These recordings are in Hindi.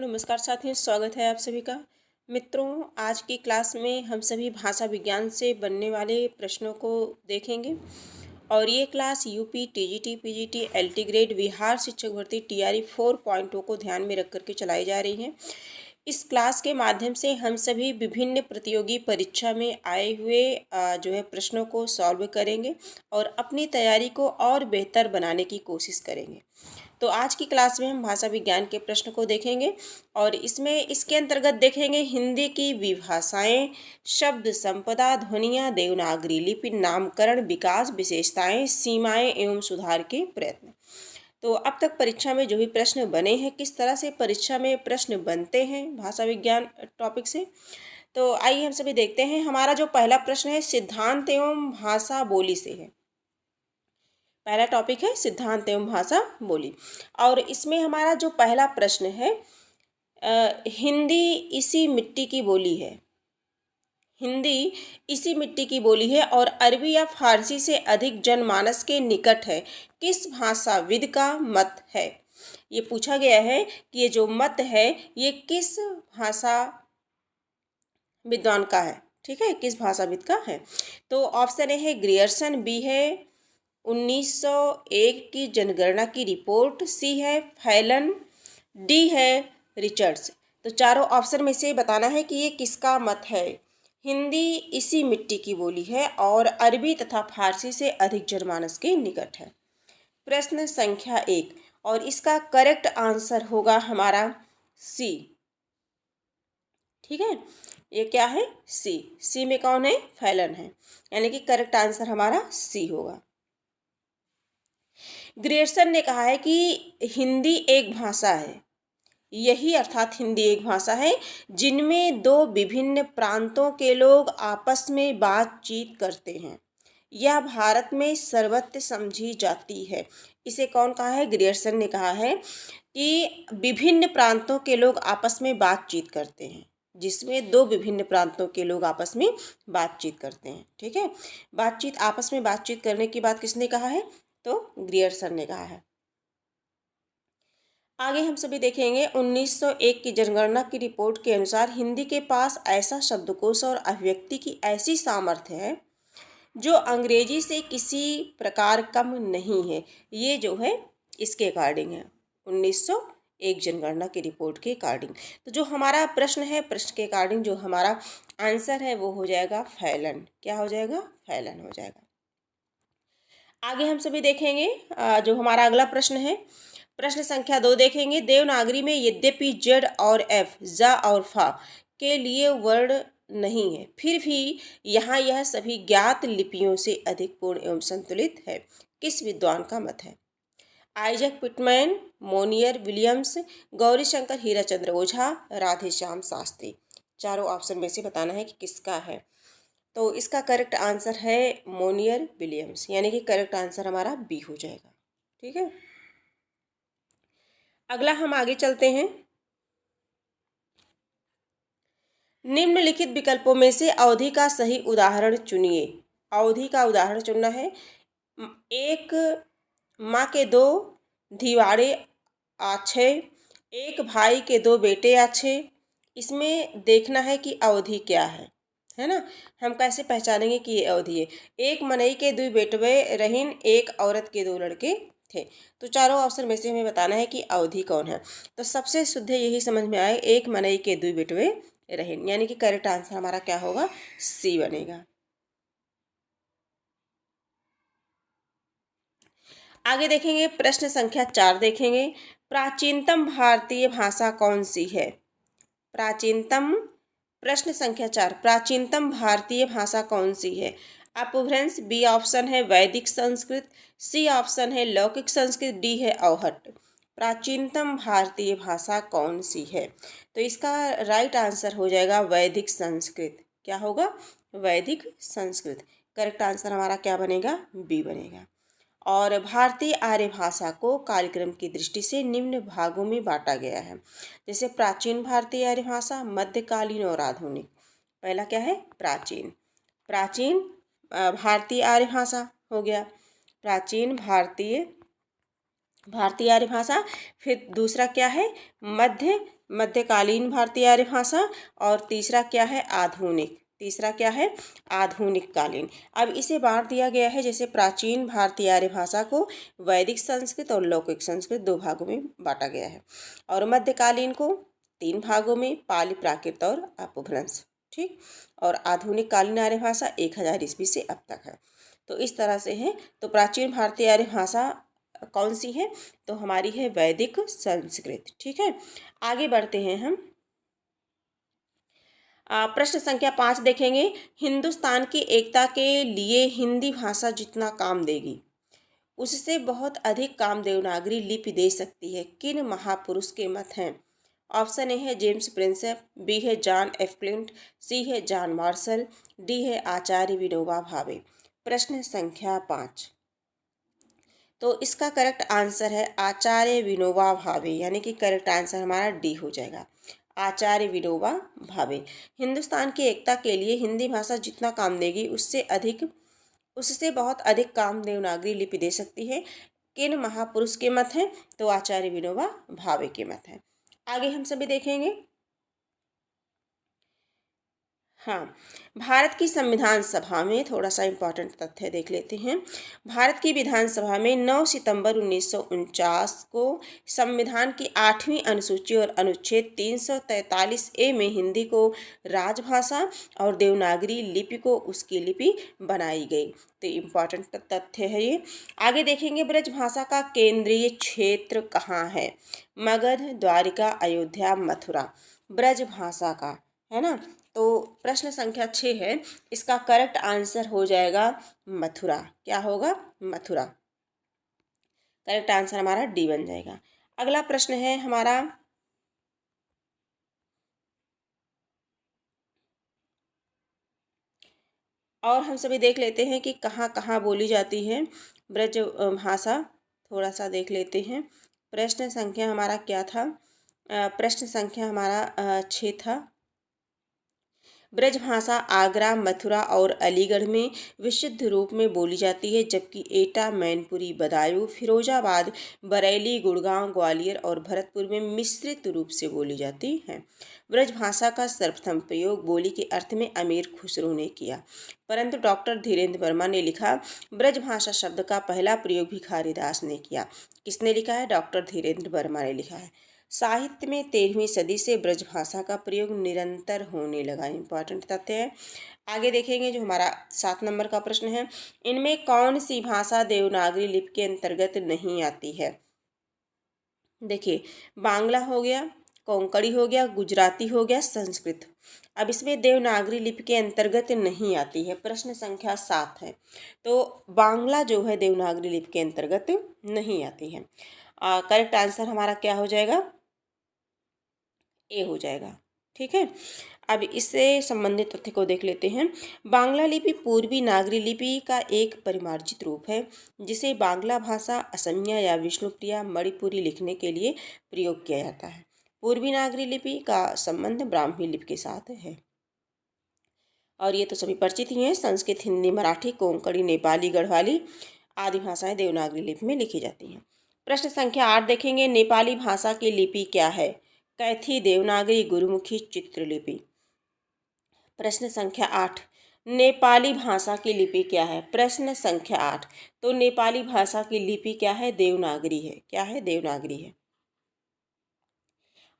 नमस्कार साथियों, स्वागत है आप सभी का। मित्रों, आज की क्लास में हम सभी भाषा विज्ञान से बनने वाले प्रश्नों को देखेंगे और ये class UP, TGT, PGT, LT grade, Bihar शिक्षक भर्ती टीआरई 4.0 को ध्यान में रख करके चलाई जा रही हैं। इस क्लास के माध्यम से हम सभी विभिन्न प्रतियोगी परीक्षा में आए हुए जो है प्रश्नों को सॉल्व करेंगे और अपनी तैयारी को और बेहतर बनाने की कोशिश करेंगे। तो आज की क्लास में हम भाषा विज्ञान के प्रश्न को देखेंगे और इसके अंतर्गत देखेंगे हिंदी की विभाषाएं, शब्द संपदा, ध्वनियाँ, देवनागरी लिपि, नामकरण, विकास, विशेषताएं, सीमाएं एवं सुधार के प्रयत्न। तो अब तक परीक्षा में जो भी प्रश्न बने हैं, किस तरह से परीक्षा में प्रश्न बनते हैं भाषा विज्ञान टॉपिक से, तो आइए हम सभी देखते हैं। हमारा जो पहला प्रश्न है सिद्धांत एवं भाषा बोली से है। पहला टॉपिक है सिद्धांत एवं भाषा बोली और इसमें हमारा जो पहला प्रश्न है, हिंदी इसी मिट्टी की बोली है। हिंदी इसी मिट्टी की बोली है और अरबी या फारसी से अधिक जनमानस के निकट है। किस भाषाविद का मत है? ये पूछा गया है कि ये जो मत है ये किस भाषा विद्वान का है। ठीक है, किस भाषाविद का है? तो ऑप्शन ए है ग्रियर्सन, बी है 1901 की जनगणना की रिपोर्ट, सी है फैलन, डी है रिचर्ड्स। तो चारों ऑप्शन में से बताना है कि ये किसका मत है। हिंदी इसी मिट्टी की बोली है और अरबी तथा फारसी से अधिक जनमानस के निकट है। प्रश्न संख्या 1 और इसका करेक्ट आंसर होगा हमारा सी। ठीक है, ये क्या है? सी। सी में कौन है? फैलन है, यानी कि करेक्ट आंसर हमारा सी होगा। ग्रियर्सन ने कहा है कि हिंदी एक भाषा है, यही अर्थात हिंदी एक भाषा है जिनमें दो विभिन्न प्रांतों के लोग आपस में बातचीत करते हैं। यह भारत में सर्वत्र समझी जाती है। इसे कौन कहा है? ग्रियर्सन ने कहा है कि विभिन्न प्रांतों के लोग आपस में बातचीत करते हैं, जिसमें दो विभिन्न प्रांतों के लोग आपस में बातचीत करते हैं। ठीक है, आपस में बातचीत करने की बात किसने कहा है? तो ग्रियर्सन ने कहा है। आगे हम सभी देखेंगे 1901 की जनगणना की रिपोर्ट के अनुसार हिंदी के पास ऐसा शब्दकोश और अभिव्यक्ति की ऐसी सामर्थ्य है जो अंग्रेजी से किसी प्रकार कम नहीं है। ये जो है इसके अकॉर्डिंग है, 1901 जनगणना की रिपोर्ट के अकॉर्डिंग। तो जो हमारा प्रश्न है, प्रश्न के अकॉर्डिंग जो हमारा आंसर है वो हो जाएगा फैलन। क्या हो जाएगा? फैलन हो जाएगा। आगे हम सभी देखेंगे जो हमारा अगला प्रश्न है, प्रश्न संख्या 2 देखेंगे। देवनागरी में यद्यपि जेड और एफ, जा और फा के लिए वर्ण नहीं है, फिर भी यहाँ यह सभी ज्ञात लिपियों से अधिक पूर्ण एवं संतुलित है। किस विद्वान का मत है? Isaac Pitman, Monier Williams, Gaurishankar Hirachandra Ojha, Radheshyam Shastri. चारों ऑप्शन में से बताना है कि किसका है। तो इसका करेक्ट आंसर है मोनियर विलियम्स, यानी कि करेक्ट आंसर हमारा बी हो जाएगा। ठीक है, अगला हम आगे चलते हैं। निम्नलिखित विकल्पों में से अवधि का सही उदाहरण चुनिए। अवधि का उदाहरण चुनना है। एक माँ के दो धिवाड़े आछे, एक भाई के दो बेटे आछे। इसमें देखना है कि अवधि क्या है ना। हम कैसे पहचानेंगे कि ये अवधि है? एक मनई के दो बेटवे रहीन, एक औरत के दो लड़के थे। तो चारों ऑप्शन में से हमें बताना है कि अवधि कौन है। तो सबसे शुद्ध यही समझ में आए, एक मनई के दो बेटवे रहीन, यानी कि करेक्ट आंसर हमारा क्या होगा? सी बनेगा। आगे देखेंगे प्रश्न संख्या 4 देखेंगे। प्राचीनतम भारतीय भाषा कौन सी है? प्राचीनतम, प्रश्न संख्या 4, प्राचीनतम भारतीय भाषा कौन सी है? अपभ्रंश, बी ऑप्शन है वैदिक संस्कृत, सी ऑप्शन है लौकिक संस्कृत, डी है अवहट्ट। प्राचीनतम भारतीय भाषा कौन सी है? तो इसका राइट आंसर हो जाएगा वैदिक संस्कृत। क्या होगा? वैदिक संस्कृत। करेक्ट आंसर हमारा क्या बनेगा? बी बनेगा। और भारतीय आर्य भाषा को कालक्रम की दृष्टि से निम्न भागों में बांटा गया है, जैसे प्राचीन भारतीय आर्य भाषा, मध्यकालीन और आधुनिक। पहला क्या है? प्राचीन। प्राचीन भारतीय आर्य भाषा हो गया, प्राचीन भारतीय आर्य भाषा। फिर दूसरा क्या है? मध्यकालीन भारतीय आर्य भाषा, और तीसरा क्या है, आधुनिक। तीसरा क्या है, आधुनिक कालीन। अब इसे बांट दिया गया है, जैसे प्राचीन भारतीय आर्य भाषा को वैदिक संस्कृत और लौकिक संस्कृत 2 भागों में बांटा गया है, और मध्यकालीन को 3 भागों में, पाली, प्राकृत और अपभ्रंश। ठीक। और आधुनिक कालीन आर्य भाषा 1000 ईस्वी से अब तक है। तो इस तरह से है। तो प्राचीन भारतीय आर्य भाषा कौन सी है, तो हमारी है वैदिक संस्कृत। ठीक है, आगे बढ़ते हैं हम। प्रश्न संख्या 5 देखेंगे। हिंदुस्तान की एकता के लिए हिंदी भाषा जितना काम देगी, उससे बहुत अधिक काम देवनागरी लिपि दे सकती है, किन महापुरुष के मत हैं? ऑप्शन ए है जेम्स प्रिंसेप, बी है जॉन एफ क्लिंट, सी है जॉन मार्शल, डी है आचार्य विनोबा भावे। प्रश्न संख्या 5, तो इसका करेक्ट आंसर है आचार्य विनोबा भावे, यानी कि करेक्ट आंसर हमारा डी हो जाएगा, आचार्य विनोबा भावे। हिंदुस्तान की एकता के लिए हिंदी भाषा जितना काम देगी, उससे बहुत अधिक काम देवनागरी लिपि दे सकती है। किन महापुरुष के मत हैं, तो आचार्य विनोबा भावे के मत हैं। आगे हम सभी देखेंगे। हाँ, भारत की संविधान सभा में थोड़ा सा इम्पोर्टेंट तथ्य देख लेते हैं। भारत की विधानसभा में 9 सितंबर 1949 को संविधान की 8वीं अनुसूची और अनुच्छेद 343 ए में हिंदी को राजभाषा और देवनागरी लिपि को उसकी लिपि बनाई गई। तो इम्पोर्टेंट तथ्य है ये। आगे देखेंगे, ब्रजभाषा का केंद्रीय क्षेत्र कहाँ है? मगध, द्वारिका, अयोध्या, मथुरा। ब्रजभाषा का, है ना। तो प्रश्न संख्या 6 है, इसका करेक्ट आंसर हो जाएगा मथुरा। क्या होगा? मथुरा। करेक्ट आंसर हमारा डी बन जाएगा। अगला प्रश्न है हमारा, और हम सभी देख लेते हैं कि कहाँ कहाँ बोली जाती है ब्रज भाषा। थोड़ा सा देख लेते हैं। प्रश्न संख्या हमारा क्या था? प्रश्न संख्या हमारा 6 था। ब्रजभाषा आगरा, मथुरा और अलीगढ़ में विशुद्ध रूप में बोली जाती है, जबकि एटा, मैनपुरी, बदायूं, फिरोजाबाद, बरेली, गुड़गांव, ग्वालियर और भरतपुर में मिश्रित रूप से बोली जाती है। ब्रजभाषा का सर्वप्रथम प्रयोग बोली के अर्थ में अमीर खुसरो ने किया, परंतु डॉक्टर धीरेन्द्र वर्मा ने लिखा। ब्रजभाषा शब्द का पहला प्रयोग भिखारीदास ने किया। किसने लिखा है? डॉक्टर धीरेन्द्र वर्मा ने लिखा है। साहित्य में 13वीं सदी से ब्रजभाषा का प्रयोग निरंतर होने लगा। इंपॉर्टेंट तथ्य है। आगे देखेंगे जो हमारा 7 नंबर का प्रश्न है, इनमें कौन सी भाषा देवनागरी लिपि के अंतर्गत नहीं आती है? देखिए, बांग्ला हो गया, कोंकणी हो गया, गुजराती हो गया, संस्कृत। अब इसमें देवनागरी लिपि के अंतर्गत नहीं आती है। प्रश्न संख्या 7 है। तो बांग्ला जो है देवनागरी लिपि के अंतर्गत नहीं आती है। करेक्ट आंसर हमारा क्या हो जाएगा? ए हो जाएगा। ठीक है, अब इससे संबंधित तथ्य को देख लेते हैं। बांग्ला लिपि पूर्वी नागरी लिपि का एक परिमार्जित रूप है, जिसे बांग्ला भाषा, असमिया या विष्णुप्रिया, मणिपुरी लिखने के लिए प्रयोग किया जाता है। पूर्वी नागरी लिपि का संबंध ब्राह्मी लिपि के साथ है, और ये तो सभी परिचित ही हैं। संस्कृत, हिंदी, मराठी, कोंकणी, नेपाली, गढ़वाली आदि भाषाएं देवनागरी लिपि में लिखी जाती हैं। प्रश्न संख्या 8 देखेंगे, नेपाली भाषा की लिपि क्या है? कैथी, देवनागरी, गुरुमुखी, चित्रलिपि। प्रश्न संख्या 8, नेपाली भाषा की लिपि क्या है? प्रश्न संख्या 8, तो नेपाली भाषा की लिपि क्या है? देवनागरी है। क्या है? देवनागरी है।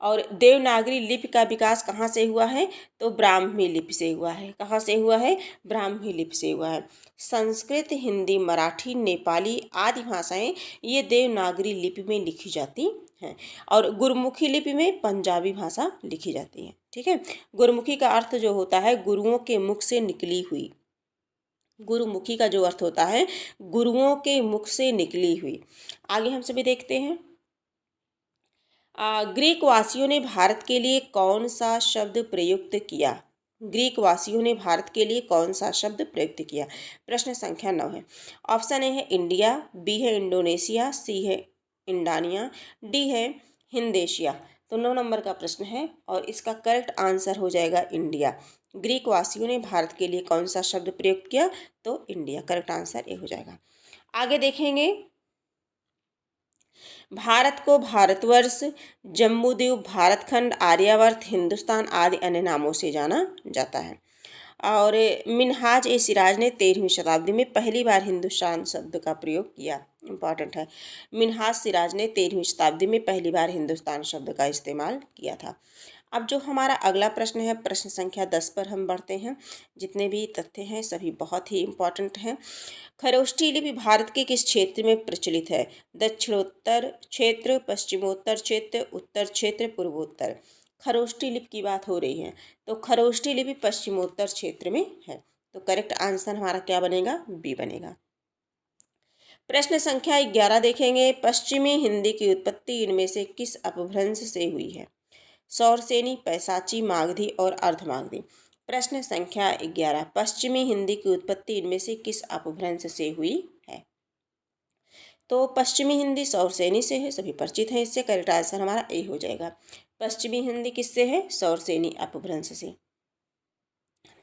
और देवनागरी लिपि का विकास कहाँ से हुआ है? तो ब्राह्मी लिपि से हुआ है। कहाँ से हुआ है? ब्राह्मी लिपि से हुआ है। संस्कृत, हिंदी, मराठी, नेपाली आदि भाषाएं ये देवनागरी लिपि में लिखी जाती हैं, और गुरुमुखी लिपि में पंजाबी भाषा लिखी जाती है। ठीक है, गुरुमुखी का अर्थ जो होता है गुरुओं के मुख से निकली हुई। गुरुमुखी का जो अर्थ होता है गुरुओं के मुख से निकली हुई। आगे हम सभी देखते हैं। ग्रीक वासियों ने भारत के लिए कौन सा शब्द प्रयुक्त किया? ग्रीक वासियों ने भारत के लिए कौन सा शब्द प्रयुक्त किया? प्रश्न संख्या 9 है। ऑप्शन ए है इंडिया, बी है इंडोनेशिया, सी है इंडानिया, डी है हिंदेशिया। तो 9 नंबर का प्रश्न है, और इसका करेक्ट आंसर हो जाएगा इंडिया। ग्रीक वासियों ने भारत के लिए कौन सा शब्द प्रयुक्त किया? तो इंडिया। करेक्ट आंसर ए हो जाएगा। आगे देखेंगे, भारत को भारतवर्ष, जम्बूद्वीप, भारतखंड, आर्यावर्त, हिंदुस्तान आदि अन्य नामों से जाना जाता है। और मिनहाज ए सिराज ने 13वीं शताब्दी में पहली बार हिंदुस्तान शब्द का प्रयोग किया। इम्पॉर्टेंट है, मिनहाज सिराज ने 13वीं शताब्दी में पहली बार हिंदुस्तान शब्द का इस्तेमाल किया था। अब जो हमारा अगला प्रश्न है, प्रश्न संख्या 10 पर हम बढ़ते हैं। जितने भी तथ्य हैं सभी बहुत ही इम्पॉर्टेंट हैं। खरोष्ठी लिपि भारत के किस क्षेत्र में प्रचलित है? दक्षिणोत्तर क्षेत्र, पश्चिमोत्तर क्षेत्र, उत्तर क्षेत्र, पूर्वोत्तर। खरोष्ठी लिपि की बात हो रही है, तो खरोष्ठी लिपि पश्चिमोत्तर क्षेत्र में है। तो करेक्ट आंसर हमारा क्या बनेगा? बी बनेगा। प्रश्न संख्या 11 देखेंगे। पश्चिमी हिंदी की उत्पत्ति इनमें से किस अपभ्रंश से हुई है? सौरसेनी, पैसाची, मागधी और अर्धमागधी। प्रश्न संख्या 11, पश्चिमी हिंदी की उत्पत्ति इनमें से किस अपभ्रंश से हुई है? तो पश्चिमी हिंदी सौरसेनी से है, सभी परिचित हैं इससे। करेक्ट आंसर हमारा ए हो जाएगा। पश्चिमी हिंदी किससे है? सौरसेनी अपभ्रंश से।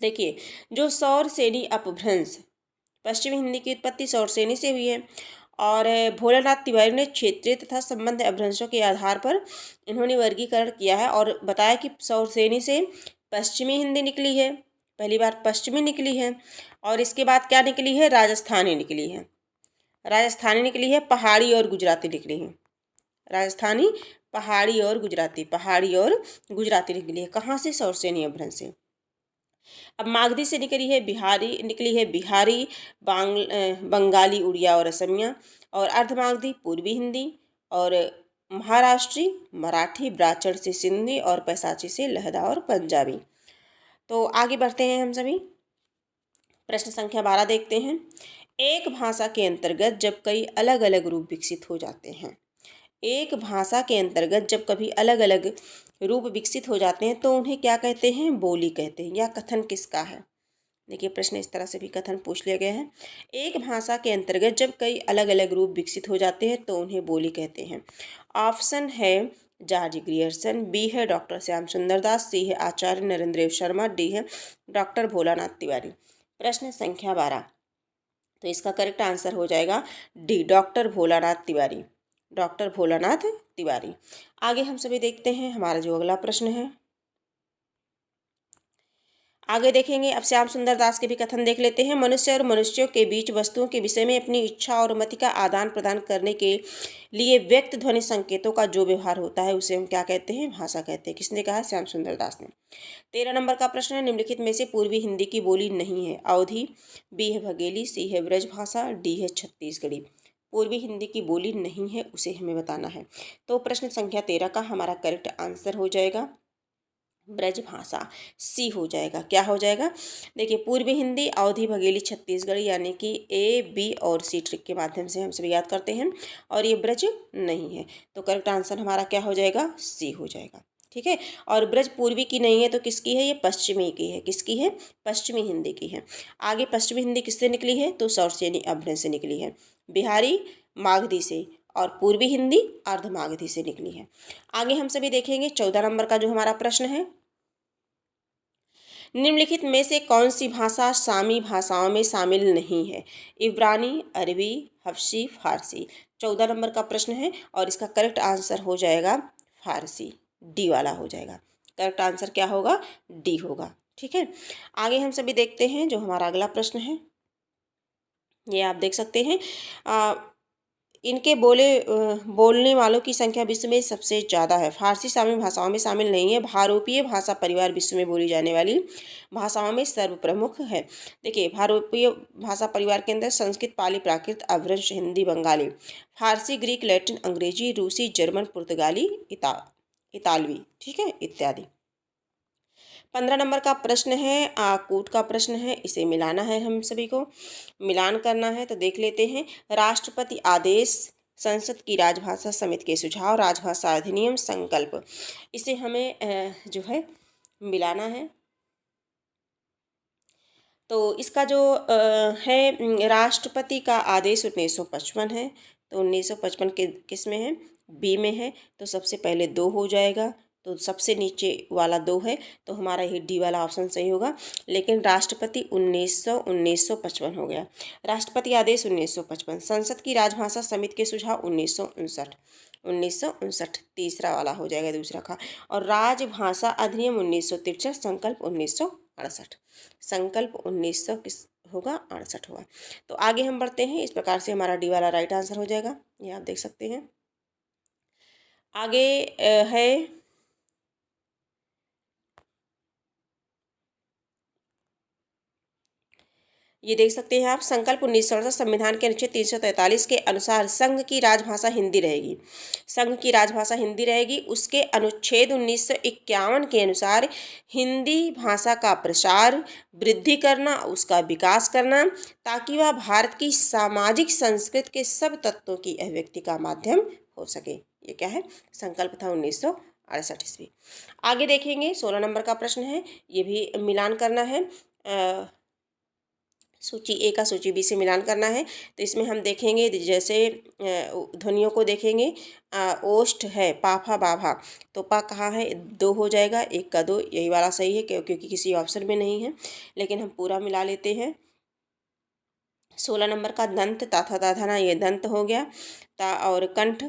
देखिए, जो सौरसेनी अपभ्रंश, पश्चिमी हिंदी की उत्पत्ति सौरसेनी से हुई है। और भोलानाथ तिवारी ने क्षेत्रीय तथा संबंध अपभ्रंशों के आधार पर इन्होंने वर्गीकरण किया है और बताया कि सौरसेनी से पश्चिमी हिंदी निकली है, पहली बार पश्चिमी निकली है। और इसके बाद क्या निकली है? राजस्थानी निकली है। राजस्थानी निकली है, पहाड़ी और गुजराती निकली है। राजस्थानी, पहाड़ी और गुजराती, पहाड़ी और गुजराती निकली है। कहाँ से? सौरसेनी अपभ्रंश से। अब मागधी से निकली है बिहारी, बंगाली, उड़िया और असमिया। और अर्धमागधी पूर्वी हिंदी और महाराष्ट्री, मराठी, ब्राह्मण से सिंधी और पैसाची से लहदा और पंजाबी। तो आगे बढ़ते हैं हम सभी। प्रश्न संख्या 12 देखते हैं। एक भाषा के अंतर्गत जब कई अलग अलग रूप विकसित हो जाते हैं, एक भाषा के अंतर्गत जब कभी अलग अलग रूप विकसित हो जाते हैं तो उन्हें क्या कहते हैं? बोली कहते हैं। या कथन किसका है? देखिए, प्रश्न इस तरह से भी कथन पूछ लिया गया है। एक भाषा के अंतर्गत जब कई अलग अलग रूप विकसित हो जाते हैं तो उन्हें बोली कहते हैं। ऑप्शन है जॉर्ज ग्रियर्सन, बी है डॉक्टर श्याम सुंदर दास, सी है आचार्य नरेंद्र शर्मा, डी है डॉक्टर भोलानाथ तिवारी। प्रश्न संख्या 12, तो इसका करेक्ट आंसर हो जाएगा D, doctor Bholanath Tiwari. Doctor Bholanath Tiwari. आगे हम सभी देखते हैं हमारा जो अगला प्रश्न है। आगे देखेंगे, अब श्याम सुंदर दास के भी कथन देख लेते हैं। मनुष्य और मनुष्यों के बीच वस्तुओं के विषय में अपनी इच्छा और मति का आदान प्रदान करने के लिए व्यक्त ध्वनि संकेतों का जो व्यवहार होता है उसे हम क्या कहते हैं? भाषा कहते हैं। किसने कहा? श्याम सुंदर दास ने। 13 नंबर का प्रश्न है, निम्नलिखित में से पूर्वी हिंदी की बोली नहीं है? अवधी, बी है बघेली, सी है ब्रजभाषा, डी है छत्तीसगढ़ी। पूर्वी हिंदी की बोली नहीं है उसे हमें बताना है। तो प्रश्न संख्या 13 का हमारा करेक्ट आंसर हो जाएगा ब्रजभाषा, सी हो जाएगा। क्या हो जाएगा? देखिए, पूर्वी हिंदी, अवधी, बघेली, छत्तीसगढ़ी, यानी कि ए, बी और सी ट्रिक के माध्यम से हम सभी याद करते हैं। और ये ब्रज नहीं है, तो करेक्ट आंसर हमारा क्या हो जाएगा? सी हो जाएगा। ठीक है। और ब्रज पूर्वी की नहीं है तो किसकी है? ये पश्चिमी की है। किसकी है? पश्चिमी हिंदी की है। आगे पश्चिमी हिंदी किससे निकली है? तो सौरसेनी अपभ्रंश से निकली है। बिहारी मागधी से, और पूर्वी हिंदी अर्धमागधी से निकली है। आगे हम सभी देखेंगे 14 नंबर का जो हमारा प्रश्न है, निम्नलिखित में से कौन सी भाषा सामी भाषाओं में शामिल नहीं है? इब्रानी, अरबी, हफ्सी, फारसी। 14 नंबर का प्रश्न है और इसका करेक्ट आंसर हो जाएगा फारसी, डी वाला हो जाएगा। करेक्ट आंसर क्या होगा? डी होगा। ठीक है। आगे हम सभी देखते हैं जो हमारा अगला प्रश्न है। ये आप देख सकते हैं, इनके बोलने वालों की संख्या विश्व में सबसे ज़्यादा है। फारसी सामी भाषाओं में शामिल नहीं है। भारोपीय भाषा परिवार विश्व में बोली जाने वाली भाषाओं में सर्वप्रमुख है। देखिए, भारोपीय भाषा परिवार के अंदर संस्कृत, पाली, प्राकृत, अपभ्रंश, हिंदी, बंगाली, फारसी, ग्रीक, लैटिन, अंग्रेजी, रूसी, जर्मन, पुर्तगाली, इतालवी, ठीक है, इत्यादि। 15 नंबर का प्रश्न है, कूट का प्रश्न है, इसे मिलाना है, हम सभी को मिलान करना है। तो देख लेते हैं। राष्ट्रपति आदेश, संसद की राजभाषा समिति के सुझाव, राजभाषा अधिनियम, संकल्प, इसे हमें जो है मिलाना है। तो इसका जो है राष्ट्रपति का आदेश 1955 है। तो 1955 के किस में है? बी में है। तो सबसे पहले 2 हो जाएगा, तो सबसे नीचे वाला 2 है, तो हमारा ये डी वाला ऑप्शन सही होगा। लेकिन राष्ट्रपति 1955 हो गया। राष्ट्रपति आदेश 1955। संसद की राजभाषा समिति के सुझाव 1959 तीसरा वाला हो जाएगा, दूसरा का। और राजभाषा अधिनियम 1963, संकल्प 1968। संकल्प 1900 किस होगा, 68 होगा। तो आगे हम बढ़ते हैं। इस प्रकार से हमारा डी वाला राइट आंसर हो जाएगा, ये आप देख सकते हैं। आगे है ये देख सकते हैं आप, संकल्प 1968 संविधान के अनुच्छेद 343 के अनुसार संघ की राजभाषा हिंदी रहेगी। संघ की राजभाषा हिंदी रहेगी। उसके अनुच्छेद 1951 के अनुसार हिंदी भाषा का प्रसार, वृद्धि करना, उसका विकास करना, ताकि वह भारत की सामाजिक संस्कृति के सब तत्वों की अभिव्यक्ति का माध्यम हो सके। ये क्या है, संकल्प था 1968 ईस्वी। आगे देखेंगे 16 नंबर का प्रश्न है, ये भी मिलान करना है। सूची ए का सूची बी से मिलान करना है। तो इसमें हम देखेंगे जैसे ध्वनियों को देखेंगे। ओष्ठ है, पाफा बाभा, तो पा कहाँ है, 2 हो जाएगा, 1 का 2, यही वाला सही है क्योंकि किसी ऑप्शन में नहीं है, लेकिन हम पूरा मिला लेते हैं। 16 नंबर का दंत, ताथा दाधाना, ये दंत हो गया। ता और कंठ,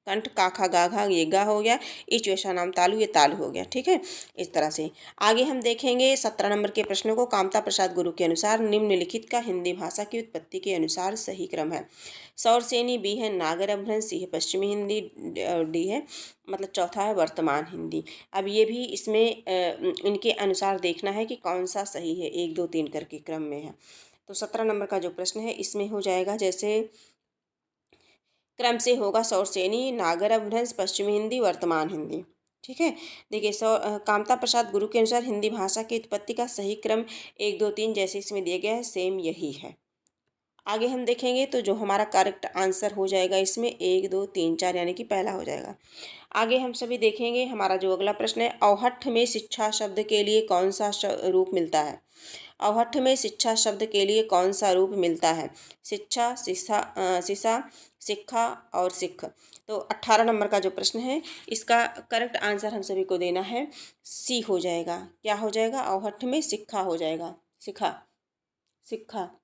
कंठ काखा गाघा, ये गा हो गया। इच वैशा नाम तालु, ये ताल हो गया। ठीक है, इस तरह से आगे हम देखेंगे 17 नंबर के प्रश्नों को। कामता प्रसाद गुरु के अनुसार निम्नलिखित का हिंदी भाषा की उत्पत्ति के अनुसार सही क्रम है। सौरसेनी बी है, नागर अपभ्रंश सी है, पश्चिमी हिंदी डी है, मतलब चौथा है वर्तमान हिंदी। अब ये भी इसमें इनके अनुसार देखना है कि कौन सा सही है, 1 2 3 करके क्रम में है। तो 17 नंबर का जो प्रश्न है इसमें हो जाएगा जैसे क्रम से होगा, सौरसेनी, नागर अपभ्रंश, पश्चिमी हिंदी, वर्तमान हिंदी। ठीक है, देखिए कामता प्रसाद गुरु के अनुसार हिंदी भाषा की उत्पत्ति का सही क्रम 1 2 3 जैसे इसमें दिया गया है, सेम यही है। आगे हम देखेंगे तो जो हमारा करेक्ट आंसर हो जाएगा इसमें 1 2 3 4 यानी कि पहला हो जाएगा। आगे हम सभी देखेंगे हमारा जो अगला प्रश्न है, अवहट्ठ में शिक्षा शब्द के लिए कौन सा रूप मिलता है। अवहट्ठ में शिक्षा शब्द के लिए कौन सा रूप मिलता है। शिक्षा, शिक्षा, शिक्षा और सिख। तो 18 नंबर का जो प्रश्न है इसका करेक्ट आंसर हम सभी को देना है, सी हो जाएगा। क्या हो जाएगा, अवहट्ठ में शिक्षा हो जाएगा, शिखा, शिक्षा।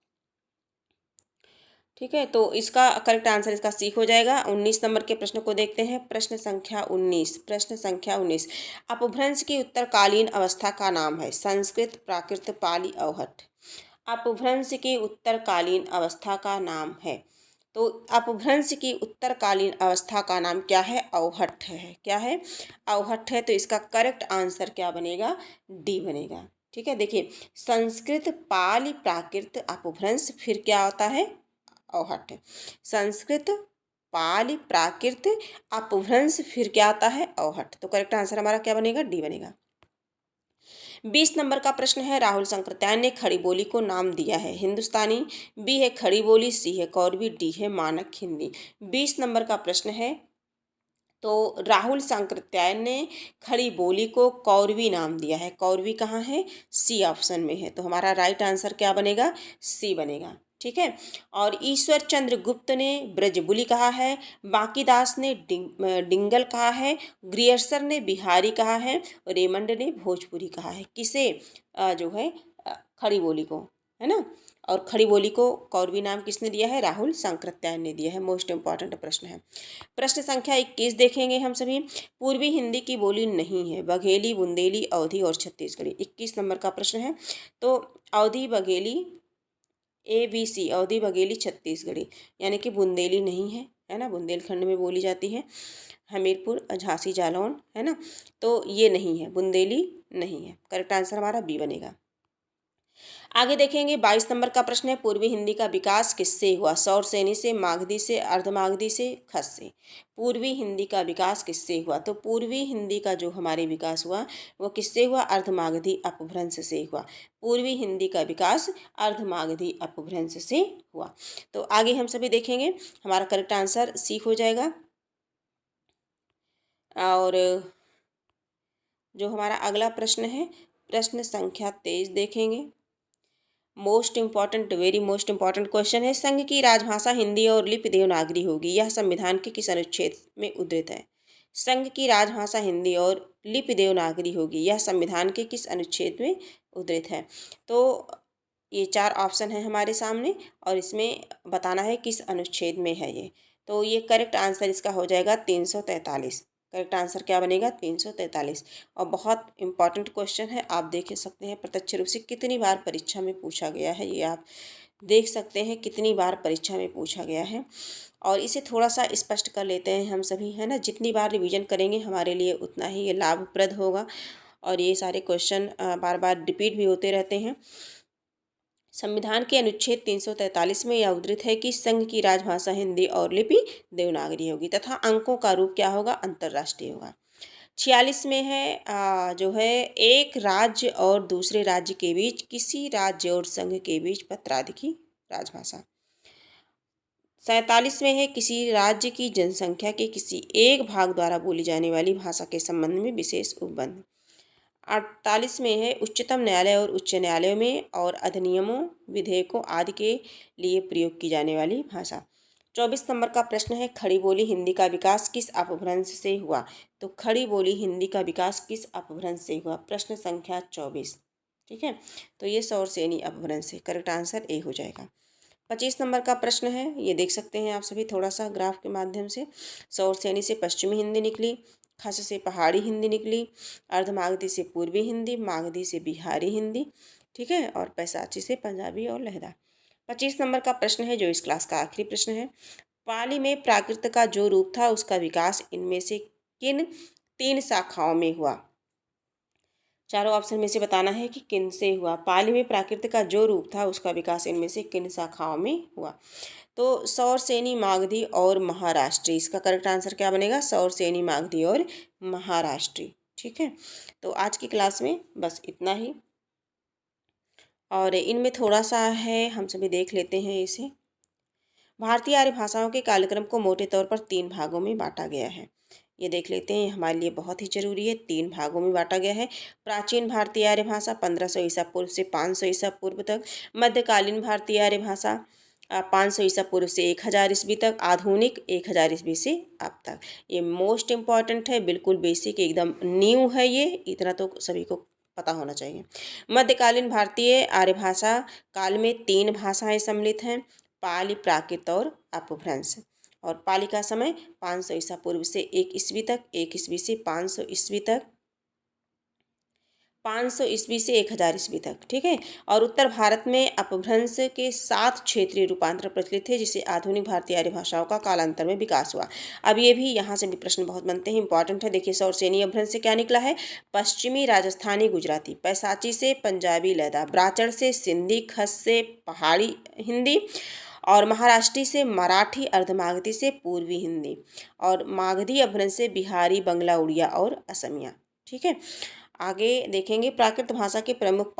ठीक है, तो इसका करेक्ट आंसर इसका सी हो जाएगा। 19 नंबर के प्रश्न को देखते हैं। प्रश्न संख्या 19, प्रश्न संख्या 19, अपभ्रंश की उत्तरकालीन अवस्था का नाम है। संस्कृत, प्राकृत, पाली, अवहट्ठ। अपभ्रंश की उत्तरकालीन अवस्था का नाम है। तो अपभ्रंश की उत्तरकालीन अवस्था का नाम क्या है, अवहट्ठ है। क्या है, अवहट्ठ है। तो इसका करेक्ट आंसर क्या बनेगा, डी बनेगा। ठीक है, देखिए संस्कृत, पाली, प्राकृत, अपभ्रंश, फिर क्या होता है, अवहट्ठ। संस्कृत, पाली, प्राकृत, अपभ्रंश, फिर क्या आता है, अवहट्ठ। तो करेक्ट आंसर हमारा क्या बनेगा, डी बनेगा। 20 नंबर का प्रश्न है, राहुल शंकरत्यायन ने खड़ी बोली को नाम दिया है। हिंदुस्तानी, बी है खड़ी बोली, सी है कौरवी, डी है मानक हिंदी। 20 नंबर का प्रश्न है, तो राहुल शंकरत्यायन ने खड़ी बोली को कौरवी नाम दिया है। कौरवी कहाँ है, सी ऑप्शन में है। तो हमारा राइट आंसर क्या बनेगा, सी बनेगा। ठीक है, और ईश्वर चंद्र गुप्त ने ब्रजबुली कहा है, बांकीदास ने डिंगल कहा है, ग्रियर्सन ने बिहारी कहा है, रेमंड ने भोजपुरी कहा है। किसे जो है खड़ी बोली को, है ना। और खड़ी बोली को कौरवी नाम किसने दिया है, राहुल शंकरत्यायन ने दिया है। मोस्ट इंपॉर्टेंट प्रश्न है। प्रश्न संख्या 21 देखेंगे हम सभी। पूर्वी हिंदी की बोली नहीं है, बघेली, बुंदेली, अवधी और छत्तीसगढ़ी। 21 नंबर का प्रश्न है। तो अवधी, बघेली, ABC, अवधी, बघेली, छत्तीसगढ़ी, यानी कि बुंदेली नहीं है ना, बुंदेलखंड में बोली जाती है। हमीरपुर, झांसी, जालौन, है ना, तो ये नहीं है, बुंदेली नहीं है। करेक्ट आंसर हमारा बी बनेगा। आगे देखेंगे 22 नंबर का प्रश्न है, पूर्वी हिंदी का विकास किससे हुआ। सौरसेनी से, मागधी से, अर्धमागधी से, खस से। पूर्वी हिंदी का विकास किससे हुआ। तो पूर्वी हिंदी का जो हमारे विकास हुआ वो किससे हुआ, अर्धमागधी अपभ्रंश से हुआ। पूर्वी हिंदी का विकास अर्धमागधी अपभ्रंश से हुआ। तो आगे हम सभी देखेंगे, हमारा करेक्ट आंसर सी हो जाएगा। और जो हमारा अगला प्रश्न है, प्रश्न संख्या 23 देखेंगे। Most important, very most important question है। संघ की राजभाषा हिंदी और लिपि देवनागरी होगी, यह संविधान के किस अनुच्छेद में उद्धृत है। संघ की राजभाषा हिंदी और लिपि देवनागरी होगी, यह संविधान के किस अनुच्छेद में उद्धृत है। तो ये 4 ऑप्शन है हमारे सामने और इसमें बताना है किस अनुच्छेद में है ये। तो ये करेक्ट आंसर इसका हो जाएगा 343। करेक्ट आंसर क्या बनेगा 343। और बहुत इंपॉर्टेंट क्वेश्चन है, आप देख सकते हैं प्रत्यक्ष रूप से कितनी बार परीक्षा में पूछा गया है, ये आप देख सकते हैं कितनी बार परीक्षा में पूछा गया है। और इसे थोड़ा सा स्पष्ट कर लेते हैं हम सभी, है ना। जितनी बार रिवीजन करेंगे हमारे लिए उतना ही ये लाभप्रद होगा। और ये सारे क्वेश्चन बार बार रिपीट भी होते रहते हैं। संविधान के अनुच्छेद 343 में यह उद्धृत है कि संघ की राजभाषा हिंदी और लिपि देवनागरी होगी तथा अंकों का रूप क्या होगा, अंतर्राष्ट्रीय होगा। 46 में है जो है एक राज्य और दूसरे राज्य के बीच, किसी राज्य और संघ के बीच पत्राधिकी राजभाषा। 47 में है किसी राज्य की जनसंख्या के किसी एक भाग द्वारा बोली जाने वाली भाषा के संबंध में विशेष उपबंध। 48 में है उच्चतम न्यायालय और उच्च न्यायालयों में और अधिनियमों, विधेयकों आदि के लिए प्रयोग की जाने वाली भाषा। 24 नंबर का प्रश्न है खड़ी बोली हिंदी का विकास किस अपभ्रंश से हुआ। तो खड़ी बोली हिंदी का विकास किस अपभ्रंश से हुआ, प्रश्न संख्या 24। ठीक है, तो ये सौरसेनी अपभ्रंश है। करेक्ट आंसर ए हो जाएगा। 25 नंबर का प्रश्न है, ये देख सकते हैं आप सभी थोड़ा सा ग्राफ के माध्यम से। सौरसेनी से पश्चिमी हिंदी निकली, खस से पहाड़ी हिंदी निकली, अर्धमागधी से पूर्वी हिंदी, मागधी से बिहारी हिंदी, ठीक है, और पैसाची से पंजाबी और लहदा। 25 नंबर का प्रश्न है जो इस क्लास का आखिरी प्रश्न है। पाली में प्राकृत का जो रूप था उसका विकास इनमें से किन 3 शाखाओं में हुआ। चारों ऑप्शन में से बताना है कि किन से हुआ। पाली में प्राकृत का जो रूप था उसका विकास इनमें से किन शाखाओं में हुआ। तो सौरसेनी, मागधी और महाराष्ट्री, इसका करेक्ट आंसर क्या बनेगा, सौरसेनी, मागधी और महाराष्ट्री। ठीक है, तो आज की क्लास में बस इतना ही। और इनमें थोड़ा सा है, हम सभी देख लेते हैं इसे। भारतीय आर्य भाषाओं के कालक्रम को मोटे तौर पर 3 भागों में बांटा गया है। ये देख लेते हैं, हमारे लिए बहुत ही जरूरी है। 3 भागों में बांटा गया है। प्राचीन भारतीय आर्य भाषा 1500 ईसा पूर्व से 500 ईसा पूर्व तक, मध्यकालीन भारतीय आर्य भाषा 500 ईसा पूर्व से 1000 ईस्वी तक, आधुनिक 1000 ईस्वी से अब तक। ये मोस्ट इम्पॉर्टेंट है, बिल्कुल बेसिक, एकदम न्यू है ये, इतना तो सभी को पता होना चाहिए। मध्यकालीन भारतीय आर्य भाषा काल में 3 भाषाएं सम्मिलित हैं, पाली, प्राकृत और अपभ्रंश। और पाली का समय 500 ईसा पूर्व से 1 ईस्वी तक, 1 ईस्वी से 500 ईस्वी तक, 500 ईस्वी से 1000 ईस्वी तक। ठीक है, और उत्तर भारत में अपभ्रंश के 7 क्षेत्रीय रूपांतर प्रचलित थे, जिससे आधुनिक भारतीय आर्य भाषाओं का कालांतर में विकास हुआ। अब ये भी यहाँ से भी प्रश्न बहुत बनते हैं, इंपॉर्टेंट है। देखिए, सौरसेनी अपभ्रंश से क्या निकला है, पश्चिमी राजस्थानी गुजराती, पैसाची से पंजाबी लहदा, ब्राचड़ से सिंधी, खस से पहाड़ी हिंदी, और महाराष्ट्री से मराठी, अर्धमागधी से पूर्वी हिंदी, और मागधी अपभ्रंश से बिहारी, बंगला, उड़िया और असमिया। ठीक है, आगे देखेंगे प्राकृत भाषा के प्रमुख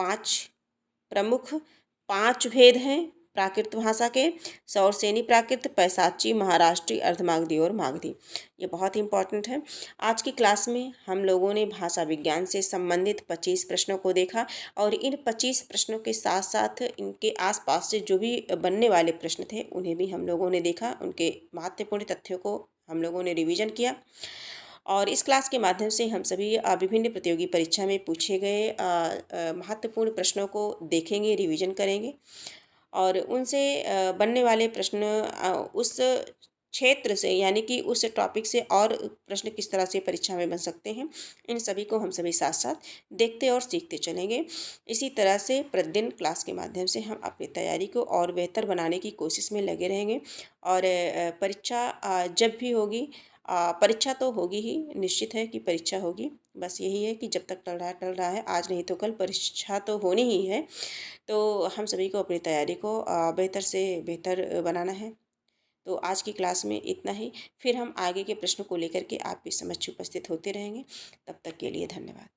पांच भेद हैं प्राकृत भाषा के। सौरसेनी प्राकृत, पैसाची, महाराष्ट्री, अर्धमागधी और मागधी। ये बहुत इंपॉर्टेंट है। आज की क्लास में हम लोगों ने भाषा विज्ञान से संबंधित 25 प्रश्नों को देखा, और इन 25 प्रश्नों के साथ साथ इनके आसपास से जो भी बनने वाले प्रश्न थे उन्हें भी हम लोगों ने देखा, उनके महत्वपूर्ण तथ्यों को हम लोगों ने रिवीजन किया। और इस क्लास के माध्यम से हम सभी विभिन्न प्रतियोगी परीक्षा में पूछे गए महत्वपूर्ण प्रश्नों को देखेंगे, रिवीजन करेंगे, और उनसे बनने वाले प्रश्न उस क्षेत्र से, यानी कि उस टॉपिक से और प्रश्न किस तरह से परीक्षा में बन सकते हैं, इन सभी को हम सभी साथ साथ देखते और सीखते चलेंगे। इसी तरह से प्रतिदिन क्लास के माध्यम से हम अपनी तैयारी को और बेहतर बनाने की कोशिश में लगे रहेंगे। और परीक्षा जब भी होगी, परीक्षा तो होगी ही, निश्चित है कि परीक्षा होगी। बस यही है कि जब तक टल रहा है, आज नहीं तो कल परीक्षा तो होनी ही है। तो हम सभी को अपनी तैयारी को बेहतर से बेहतर बनाना है। तो आज की क्लास में इतना ही, फिर हम आगे के प्रश्नों को लेकर के आपके समक्ष उपस्थित होते रहेंगे। तब तक के लिए धन्यवाद।